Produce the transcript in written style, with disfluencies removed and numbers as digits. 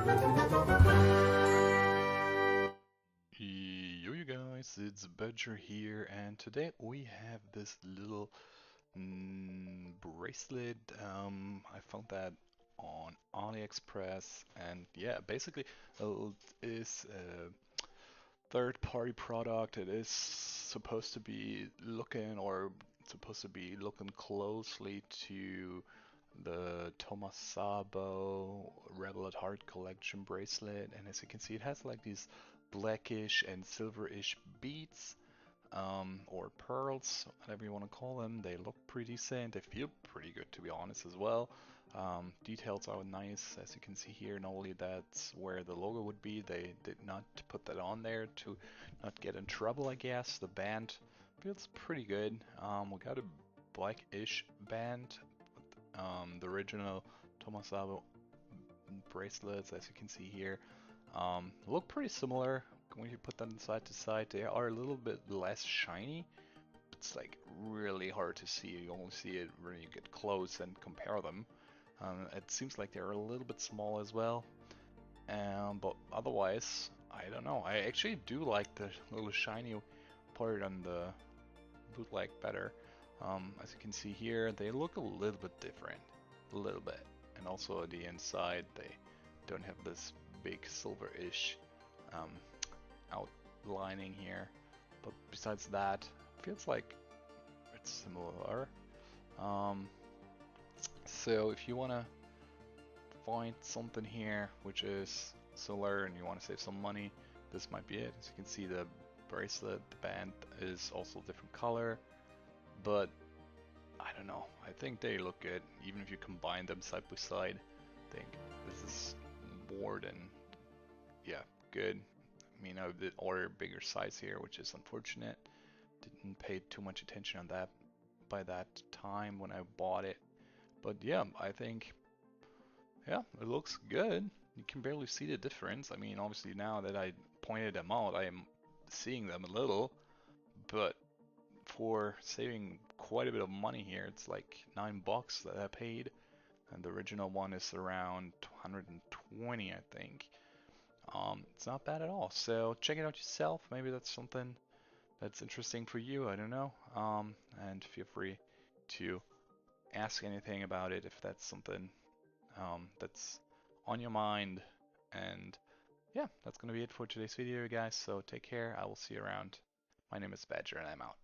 Yo you guys, it's Badger here, and today we have this little bracelet. I found that on Aliexpress, and yeah, basically it is a third-party product. It is supposed to be looking closely to the Tomasabo Rebel at Heart collection bracelet, and as you can see, it has like these blackish and silverish beads, or pearls, whatever you want to call them. They look pretty decent. They feel pretty good, to be honest, as well. Details are nice, as you can see here. Normally that's where the logo would be. They did not put that on there to not get in trouble, I guess. The band feels pretty good. We got a blackish band, the original Tomasabo bracelets, as you can see here. Look pretty similar when you put them side to side. They are a little bit less shiny. It's like really hard to see. You only see it when you get close and compare them. It seems like they're a little bit small as well. But otherwise, I don't know. I actually do like the little shiny part on the bootleg better. As you can see here, they look a little bit different. A little bit. And also the inside, they don't have this big silver-ish outlining here. But besides that, feels like it's similar. Um, so if you want to find something here which is similar and you want to save some money, this might be it. As you can see, the bracelet, the band is also a different color, but I don't know. I think they look good, even if you combine them side by side. I think this is more than, yeah, good. I mean, I did order bigger size here, which is unfortunate. Didn't pay too much attention on that by that time when I bought it. But yeah, I think, yeah, it looks good. You can barely see the difference. I mean, obviously now that I pointed them out, I am seeing them a little, but for saving quite a bit of money here, it's like $9 that I paid, and the original one is around 120, I think. It's not bad at all. So check it out yourself. Maybe that's something that's interesting for you. I don't know. And feel free to ask anything about it if that's something that's on your mind. And yeah, that's gonna be it for today's video, guys. So take care. I will see you around. My name is Badger, and I'm out.